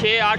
6-8